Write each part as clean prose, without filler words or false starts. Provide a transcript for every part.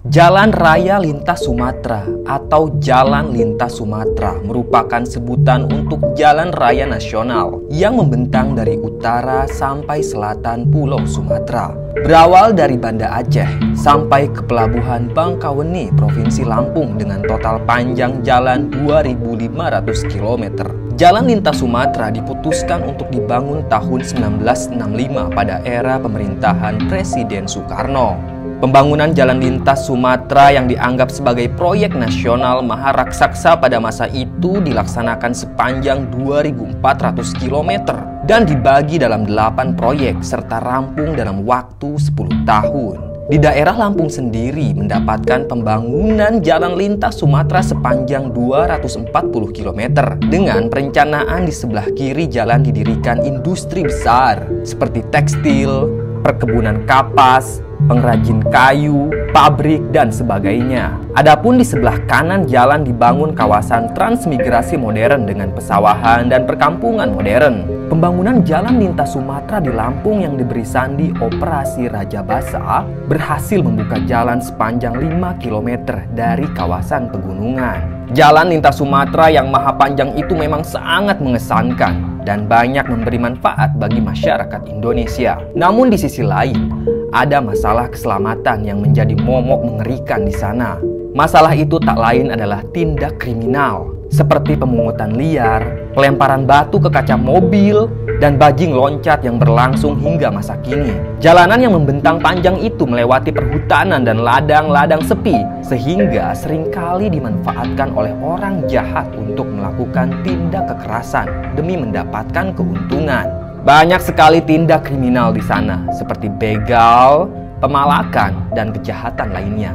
Jalan Raya Lintas Sumatera atau Jalan Lintas Sumatera merupakan sebutan untuk jalan raya nasional yang membentang dari utara sampai selatan Pulau Sumatera. Berawal dari Banda Aceh sampai ke Pelabuhan Bangkauni, Provinsi Lampung dengan total panjang jalan 2.500 km. Jalan Lintas Sumatera diputuskan untuk dibangun tahun 1965 pada era pemerintahan Presiden Soekarno. Pembangunan Jalan Lintas Sumatera yang dianggap sebagai proyek nasional maharaksasa pada masa itu dilaksanakan sepanjang 2.400 km dan dibagi dalam 8 proyek serta rampung dalam waktu 10 tahun. Di daerah Lampung sendiri mendapatkan pembangunan Jalan Lintas Sumatera sepanjang 240 km dengan perencanaan di sebelah kiri jalan didirikan industri besar seperti tekstil, perkebunan kapas, pengrajin kayu, pabrik, dan sebagainya. Adapun di sebelah kanan jalan dibangun kawasan transmigrasi modern dengan pesawahan dan perkampungan modern. Pembangunan Jalan Lintas Sumatera di Lampung yang diberi sandi Operasi Raja Basa berhasil membuka jalan sepanjang 5 km dari kawasan pegunungan. Jalan Lintas Sumatera yang maha panjang itu memang sangat mengesankan dan banyak memberi manfaat bagi masyarakat Indonesia. Namun di sisi lain, ada masalah keselamatan yang menjadi momok mengerikan di sana. Masalah itu tak lain adalah tindak kriminal, seperti pemungutan liar, pelemparan batu ke kaca mobil, dan bajing loncat yang berlangsung hingga masa kini. Jalanan yang membentang panjang itu melewati perhutanan dan ladang-ladang sepi, sehingga seringkali dimanfaatkan oleh orang jahat untuk melakukan tindak kekerasan demi mendapatkan keuntungan. Banyak sekali tindak kriminal di sana, seperti begal, pemalakan, dan kejahatan lainnya.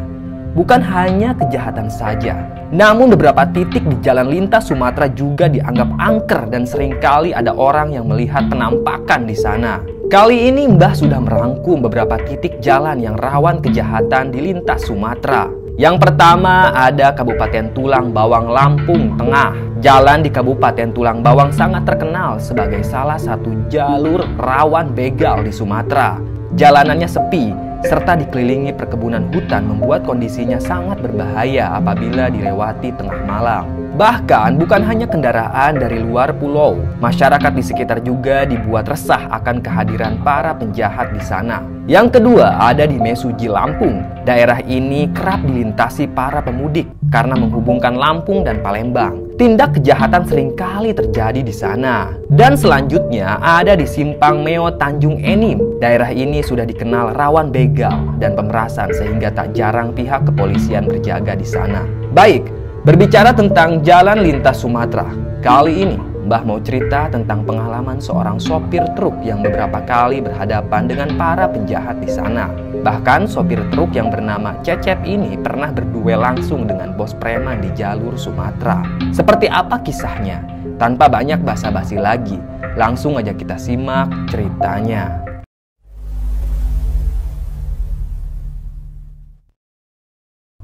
Bukan hanya kejahatan saja, namun beberapa titik di Jalan Lintas Sumatera juga dianggap angker dan seringkali ada orang yang melihat penampakan di sana. Kali ini Mbah sudah merangkum beberapa titik jalan yang rawan kejahatan di Lintas Sumatera. Yang pertama ada Kabupaten Tulang Bawang, Lampung Tengah. Jalan di Kabupaten Tulang Bawang sangat terkenal sebagai salah satu jalur rawan begal di Sumatera. Jalanannya sepi, serta dikelilingi perkebunan hutan membuat kondisinya sangat berbahaya apabila dilewati tengah malam. Bahkan bukan hanya kendaraan dari luar pulau, masyarakat di sekitar juga dibuat resah akan kehadiran para penjahat di sana. Yang kedua ada di Mesuji, Lampung. Daerah ini kerap dilintasi para pemudik karena menghubungkan Lampung dan Palembang. Tindak kejahatan seringkali terjadi di sana. Dan selanjutnya ada di Simpang Meo, Tanjung Enim. Daerah ini sudah dikenal rawan begal dan pemerasan sehingga tak jarang pihak kepolisian berjaga di sana. Baik, berbicara tentang Jalan Lintas Sumatera, kali ini Mbah mau cerita tentang pengalaman seorang sopir truk yang beberapa kali berhadapan dengan para penjahat di sana. Bahkan sopir truk yang bernama Cecep ini pernah berduel langsung dengan bos preman di jalur Sumatera. Seperti apa kisahnya? Tanpa banyak basa-basi lagi, langsung aja kita simak ceritanya.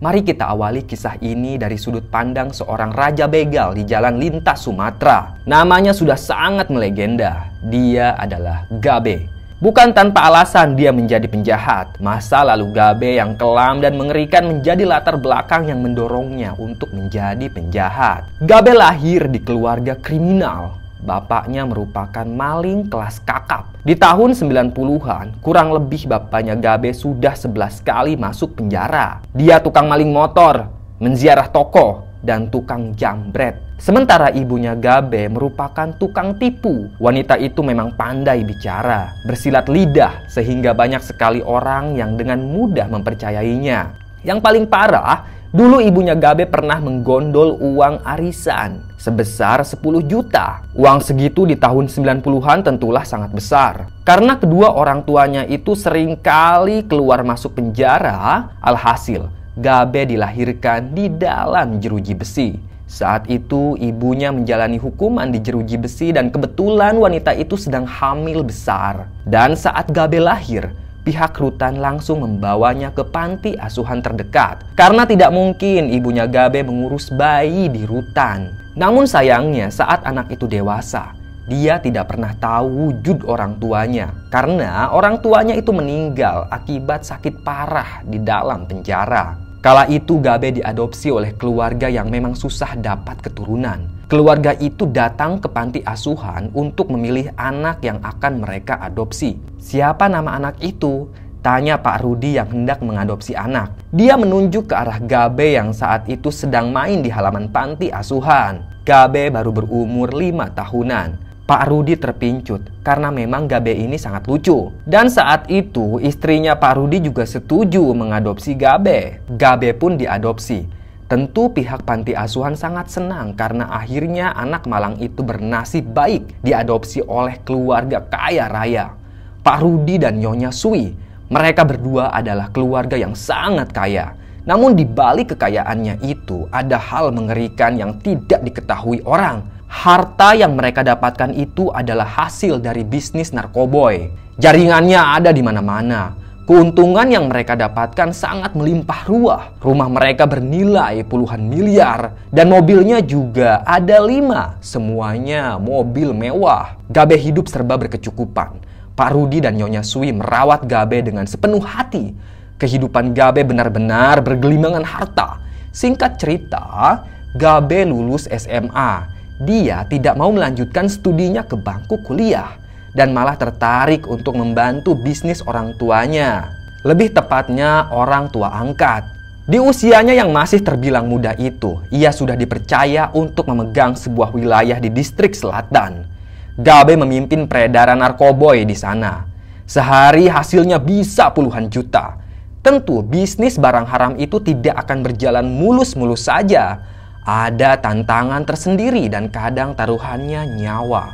Mari kita awali kisah ini dari sudut pandang seorang raja begal di Jalan Lintas Sumatera. Namanya sudah sangat melegenda. Dia adalah Gabe. Bukan tanpa alasan dia menjadi penjahat. Masa lalu Gabe yang kelam dan mengerikan menjadi latar belakang yang mendorongnya untuk menjadi penjahat. Gabe lahir di keluarga kriminal. Bapaknya merupakan maling kelas kakap. Di tahun 90-an, kurang lebih bapaknya Gabe sudah 11 kali masuk penjara. Dia tukang maling motor, menziarah toko, dan tukang jambret. Sementara ibunya Gabe merupakan tukang tipu. Wanita itu memang pandai bicara, bersilat lidah, sehingga banyak sekali orang yang dengan mudah mempercayainya. Yang paling parah, dulu ibunya Gabe pernah menggondol uang arisan sebesar 10 juta. Uang segitu di tahun 90-an tentulah sangat besar. Karena kedua orang tuanya itu sering kali keluar masuk penjara, alhasil Gabe dilahirkan di dalam jeruji besi. Saat itu ibunya menjalani hukuman di jeruji besi dan kebetulan wanita itu sedang hamil besar. Dan saat Gabe lahir, pihak rutan langsung membawanya ke panti asuhan terdekat. Karena tidak mungkin ibunya Gabe mengurus bayi di rutan. Namun sayangnya saat anak itu dewasa, dia tidak pernah tahu wujud orang tuanya. Karena orang tuanya itu meninggal akibat sakit parah di dalam penjara. Kala itu Gabe diadopsi oleh keluarga yang memang susah dapat keturunan. Keluarga itu datang ke panti asuhan untuk memilih anak yang akan mereka adopsi. Siapa nama anak itu? Tanya Pak Rudi yang hendak mengadopsi anak. Dia menunjuk ke arah Gabe yang saat itu sedang main di halaman panti asuhan. Gabe baru berumur 5 tahunan. Pak Rudi terpincut karena memang Gabe ini sangat lucu. Dan saat itu istrinya Pak Rudi juga setuju mengadopsi Gabe. Gabe pun diadopsi. Tentu pihak panti asuhan sangat senang karena akhirnya anak malang itu bernasib baik diadopsi oleh keluarga kaya raya. Pak Rudi dan Nyonya Sui, mereka berdua adalah keluarga yang sangat kaya. Namun di balik kekayaannya itu ada hal mengerikan yang tidak diketahui orang. Harta yang mereka dapatkan itu adalah hasil dari bisnis narkoboy. Jaringannya ada di mana-mana. Keuntungan yang mereka dapatkan sangat melimpah ruah. Rumah mereka bernilai puluhan miliar. Dan mobilnya juga ada 5. Semuanya mobil mewah. Gabe hidup serba berkecukupan. Pak Rudi dan Nyonya Sui merawat Gabe dengan sepenuh hati. Kehidupan Gabe benar-benar bergelimangan harta. Singkat cerita, Gabe lulus SMA. Dia tidak mau melanjutkan studinya ke bangku kuliah dan malah tertarik untuk membantu bisnis orang tuanya. Lebih tepatnya orang tua angkat. Di usianya yang masih terbilang muda itu, ia sudah dipercaya untuk memegang sebuah wilayah di distrik selatan. Gabe memimpin peredaran narkoboy di sana. Sehari hasilnya bisa puluhan juta. Tentu bisnis barang haram itu tidak akan berjalan mulus-mulus saja. Ada tantangan tersendiri dan kadang taruhannya nyawa.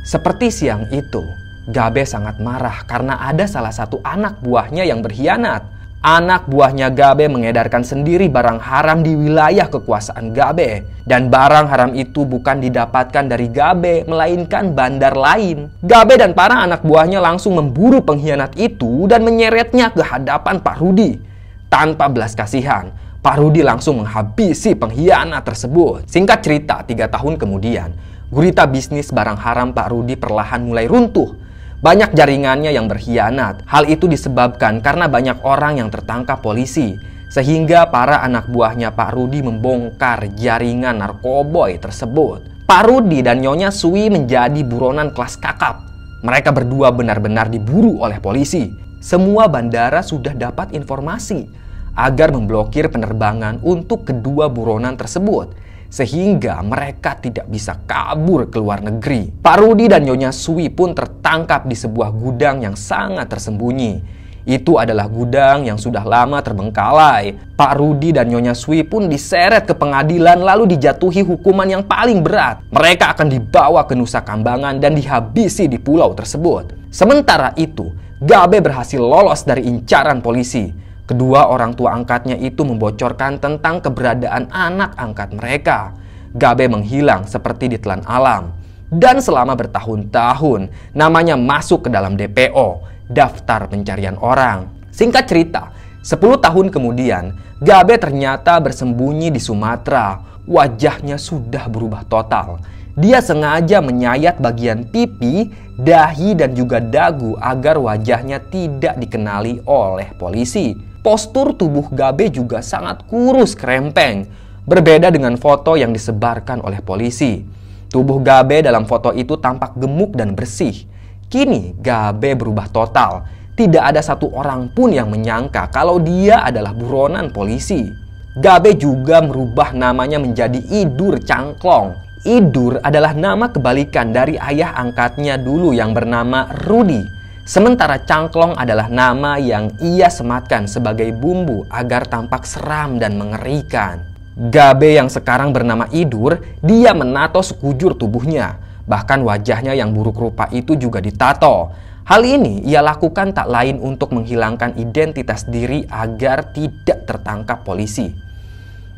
Seperti siang itu, Gabe sangat marah karena ada salah satu anak buahnya yang berkhianat. Anak buahnya Gabe mengedarkan sendiri barang haram di wilayah kekuasaan Gabe. Dan barang haram itu bukan didapatkan dari Gabe, melainkan bandar lain. Gabe dan para anak buahnya langsung memburu pengkhianat itu dan menyeretnya ke hadapan Pak Rudi. Tanpa belas kasihan, Pak Rudi langsung menghabisi pengkhianat tersebut. Singkat cerita, 3 tahun kemudian, gurita bisnis barang haram Pak Rudi perlahan mulai runtuh. Banyak jaringannya yang berkhianat. Hal itu disebabkan karena banyak orang yang tertangkap polisi. Sehingga para anak buahnya Pak Rudi membongkar jaringan narkoboy tersebut. Pak Rudi dan Nyonya Sui menjadi buronan kelas kakap. Mereka berdua benar-benar diburu oleh polisi. Semua bandara sudah dapat informasi agar memblokir penerbangan untuk kedua buronan tersebut. Sehingga mereka tidak bisa kabur ke luar negeri. Pak Rudi dan Nyonya Sui pun tertangkap di sebuah gudang yang sangat tersembunyi. Itu adalah gudang yang sudah lama terbengkalai. Pak Rudi dan Nyonya Sui pun diseret ke pengadilan lalu dijatuhi hukuman yang paling berat. Mereka akan dibawa ke Nusa Kambangan dan dihabisi di pulau tersebut. Sementara itu, Gabe berhasil lolos dari incaran polisi. Kedua orang tua angkatnya itu membocorkan tentang keberadaan anak angkat mereka. Gabe menghilang seperti ditelan alam. Dan selama bertahun-tahun, namanya masuk ke dalam DPO, daftar pencarian orang. Singkat cerita, 10 tahun kemudian, Gabe ternyata bersembunyi di Sumatera. Wajahnya sudah berubah total. Dia sengaja menyayat bagian pipi, dahi, dan juga dagu agar wajahnya tidak dikenali oleh polisi. Postur tubuh Gabe juga sangat kurus krempeng, berbeda dengan foto yang disebarkan oleh polisi. Tubuh Gabe dalam foto itu tampak gemuk dan bersih. Kini Gabe berubah total. Tidak ada satu orang pun yang menyangka kalau dia adalah buronan polisi. Gabe juga merubah namanya menjadi Idur Cangklong. Idur adalah nama kebalikan dari ayah angkatnya dulu yang bernama Rudi. Sementara Cangklong adalah nama yang ia sematkan sebagai bumbu agar tampak seram dan mengerikan. Gabe yang sekarang bernama Idur, dia menato sekujur tubuhnya. Bahkan wajahnya yang buruk rupa itu juga ditato. Hal ini ia lakukan tak lain untuk menghilangkan identitas diri agar tidak tertangkap polisi.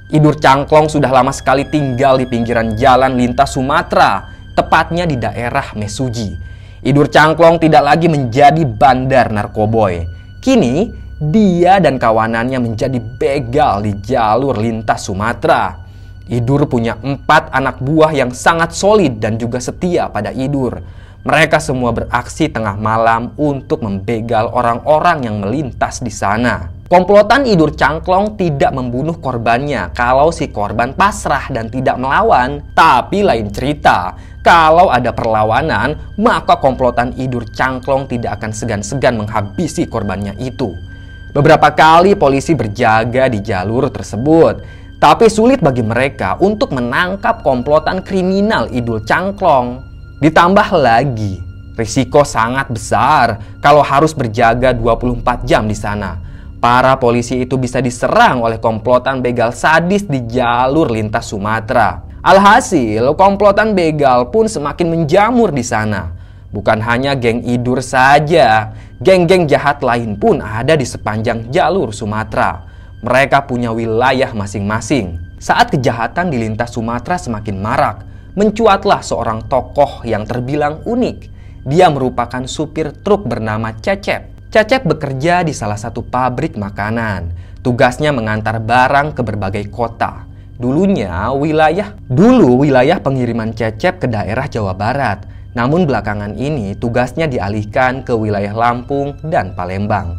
Idur Cangklong sudah lama sekali tinggal di pinggiran jalan lintas Sumatera, tepatnya di daerah Mesuji. Idur Cangklong tidak lagi menjadi bandar narkoboy. Kini, dia dan kawanannya menjadi begal di jalur lintas Sumatera. Idur punya 4 anak buah yang sangat solid dan juga setia pada Idur. Mereka semua beraksi tengah malam untuk membegal orang-orang yang melintas di sana. Komplotan Idur Cangklong tidak membunuh korbannya kalau si korban pasrah dan tidak melawan. Tapi lain cerita, kalau ada perlawanan, maka komplotan Idur Cangklong tidak akan segan-segan menghabisi korbannya itu. Beberapa kali polisi berjaga di jalur tersebut, tapi sulit bagi mereka untuk menangkap komplotan kriminal Idur Cangklong. Ditambah lagi, risiko sangat besar kalau harus berjaga 24 jam di sana. Para polisi itu bisa diserang oleh komplotan begal sadis di jalur lintas Sumatera. Alhasil, komplotan begal pun semakin menjamur di sana. Bukan hanya geng Idur saja, geng-geng jahat lain pun ada di sepanjang jalur Sumatera. Mereka punya wilayah masing-masing. Saat kejahatan di lintas Sumatera semakin marak, mencuatlah seorang tokoh yang terbilang unik. Dia merupakan supir truk bernama Cecep. Cecep bekerja di salah satu pabrik makanan. Tugasnya mengantar barang ke berbagai kota. Dulu wilayah pengiriman Cecep ke daerah Jawa Barat. Namun belakangan ini tugasnya dialihkan ke wilayah Lampung dan Palembang.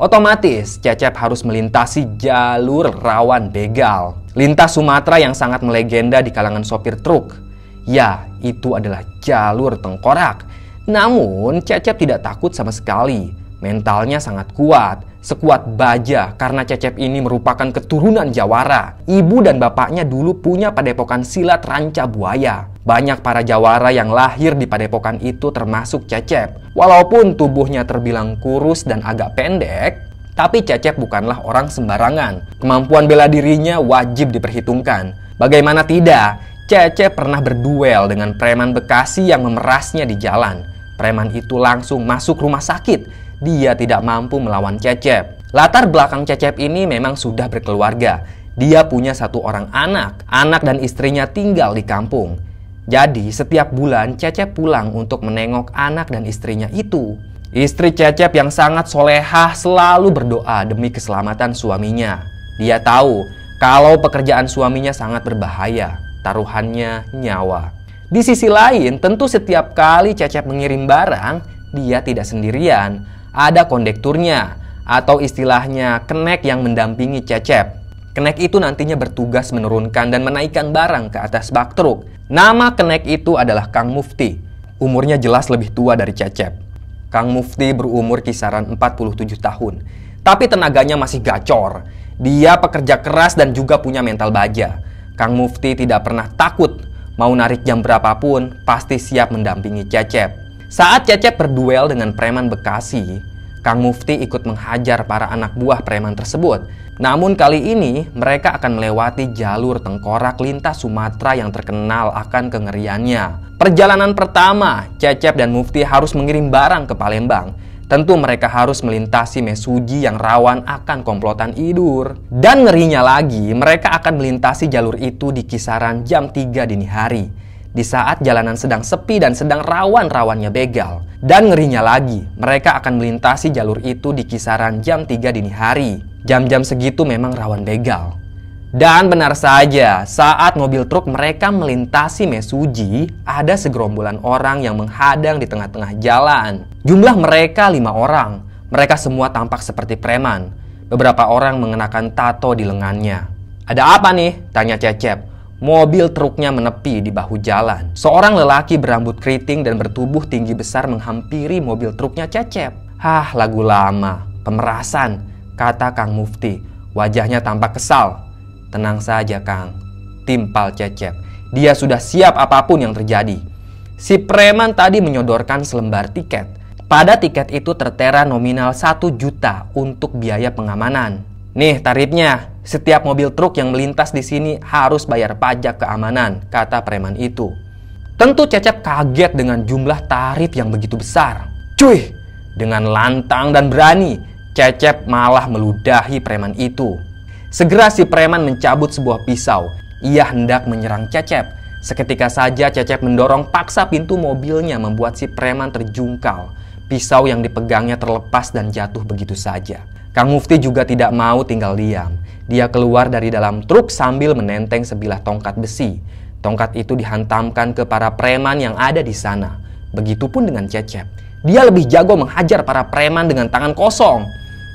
Otomatis Cecep harus melintasi jalur rawan begal. Lintas Sumatera yang sangat melegenda di kalangan sopir truk. Ya, itu adalah jalur tengkorak. Namun Cecep tidak takut sama sekali. Mentalnya sangat kuat, sekuat baja karena Cecep ini merupakan keturunan Jawara. Ibu dan bapaknya dulu punya padepokan silat Ranca Buaya. Banyak para Jawara yang lahir di padepokan itu termasuk Cecep. Walaupun tubuhnya terbilang kurus dan agak pendek, tapi Cecep bukanlah orang sembarangan. Kemampuan bela dirinya wajib diperhitungkan. Bagaimana tidak, Cecep pernah berduel dengan preman Bekasi yang memerasnya di jalan. Preman itu langsung masuk rumah sakit. Dia tidak mampu melawan Cecep. Latar belakang Cecep ini memang sudah berkeluarga. Dia punya satu orang anak dan istrinya tinggal di kampung. Jadi setiap bulan Cecep pulang untuk menengok anak dan istrinya itu. Istri Cecep yang sangat solehah selalu berdoa demi keselamatan suaminya. Dia tahu kalau pekerjaan suaminya sangat berbahaya, taruhannya nyawa. Di sisi lain, tentu setiap kali Cecep mengirim barang, dia tidak sendirian. Ada kondekturnya, atau istilahnya kenek yang mendampingi Cecep. Kenek itu nantinya bertugas menurunkan dan menaikkan barang ke atas bak truk. Nama kenek itu adalah Kang Mufti. Umurnya jelas lebih tua dari Cecep. Kang Mufti berumur kisaran 47 tahun. Tapi tenaganya masih gacor. Dia pekerja keras dan juga punya mental baja. Kang Mufti tidak pernah takut. Mau narik jam berapapun, pasti siap mendampingi Cecep. Saat Cecep berduel dengan preman Bekasi, Kang Mufti ikut menghajar para anak buah preman tersebut. Namun kali ini mereka akan melewati jalur tengkorak lintas Sumatera yang terkenal akan kengeriannya. Perjalanan pertama, Cecep dan Mufti harus mengirim barang ke Palembang. Tentu mereka harus melintasi Mesuji yang rawan akan komplotan Idur. Dan ngerinya lagi, mereka akan melintasi jalur itu di kisaran jam 3 dini hari. Di saat jalanan sedang sepi dan sedang rawan-rawannya begal. Dan ngerinya lagi, mereka akan melintasi jalur itu di kisaran jam 3 dini hari. Jam-jam segitu memang rawan begal. Dan benar saja, saat mobil truk mereka melintasi Mesuji, ada segerombolan orang yang menghadang di tengah-tengah jalan. Jumlah mereka 5 orang. Mereka semua tampak seperti preman. Beberapa orang mengenakan tato di lengannya. "Ada apa nih?" tanya Cecep. Mobil truknya menepi di bahu jalan. Seorang lelaki berambut keriting dan bertubuh tinggi besar menghampiri mobil truknya Cecep. "Hah, lagu lama, pemerasan," kata Kang Mufti. Wajahnya tampak kesal. "Tenang saja, Kang," timpal Cecep. Dia sudah siap apapun yang terjadi. Si preman tadi menyodorkan selembar tiket. Pada tiket itu tertera nominal 1 juta untuk biaya pengamanan. "Nih tarifnya. Setiap mobil truk yang melintas di sini harus bayar pajak keamanan," kata preman itu. Tentu Cecep kaget dengan jumlah tarif yang begitu besar. "Cuy!" Dengan lantang dan berani, Cecep malah meludahi preman itu. Segera si preman mencabut sebuah pisau. Ia hendak menyerang Cecep. Seketika saja Cecep mendorong paksa pintu mobilnya membuat si preman terjungkal. Pisau yang dipegangnya terlepas dan jatuh begitu saja. Kang Mufti juga tidak mau tinggal diam. Dia keluar dari dalam truk sambil menenteng sebilah tongkat besi. Tongkat itu dihantamkan ke para preman yang ada di sana. Begitupun dengan Cecep. Dia lebih jago menghajar para preman dengan tangan kosong.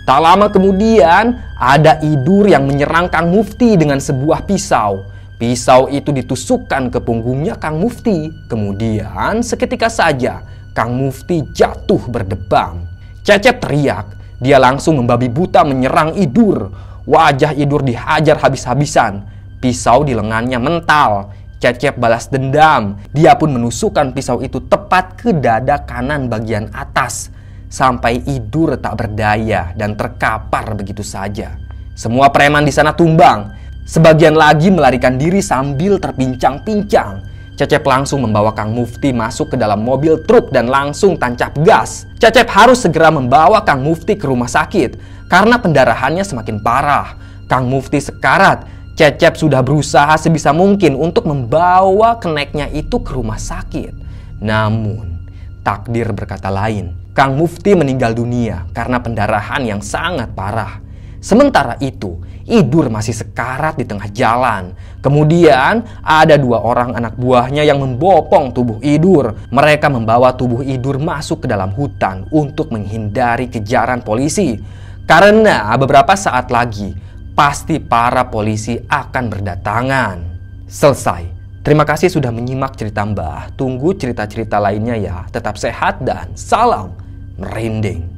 Tak lama kemudian, ada Idur yang menyerang Kang Mufti dengan sebuah pisau. Pisau itu ditusukkan ke punggungnya Kang Mufti. Kemudian seketika saja Kang Mufti jatuh berdebam. Cecep teriak. Dia langsung membabi buta menyerang Idur. Wajah Idur dihajar habis-habisan. Pisau di lengannya mental. Cecep balas dendam. Dia pun menusukkan pisau itu tepat ke dada kanan bagian atas. Sampai Idur tak berdaya dan terkapar begitu saja. Semua preman di sana tumbang. Sebagian lagi melarikan diri sambil terpincang-pincang. Cecep langsung membawa Kang Mufti masuk ke dalam mobil truk dan langsung tancap gas. Cecep harus segera membawa Kang Mufti ke rumah sakit karena pendarahannya semakin parah. Kang Mufti sekarat. Cecep sudah berusaha sebisa mungkin untuk membawa keneknya itu ke rumah sakit. Namun, takdir berkata lain. Kang Mufti meninggal dunia karena pendarahan yang sangat parah. Sementara itu, Idur masih sekarat di tengah jalan. Kemudian, ada 2 orang anak buahnya yang membopong tubuh Idur. Mereka membawa tubuh Idur masuk ke dalam hutan untuk menghindari kejaran polisi. Karena beberapa saat lagi, pasti para polisi akan berdatangan. Selesai. Terima kasih sudah menyimak cerita Mbah. Tunggu cerita-cerita lainnya ya. Tetap sehat dan salam merinding.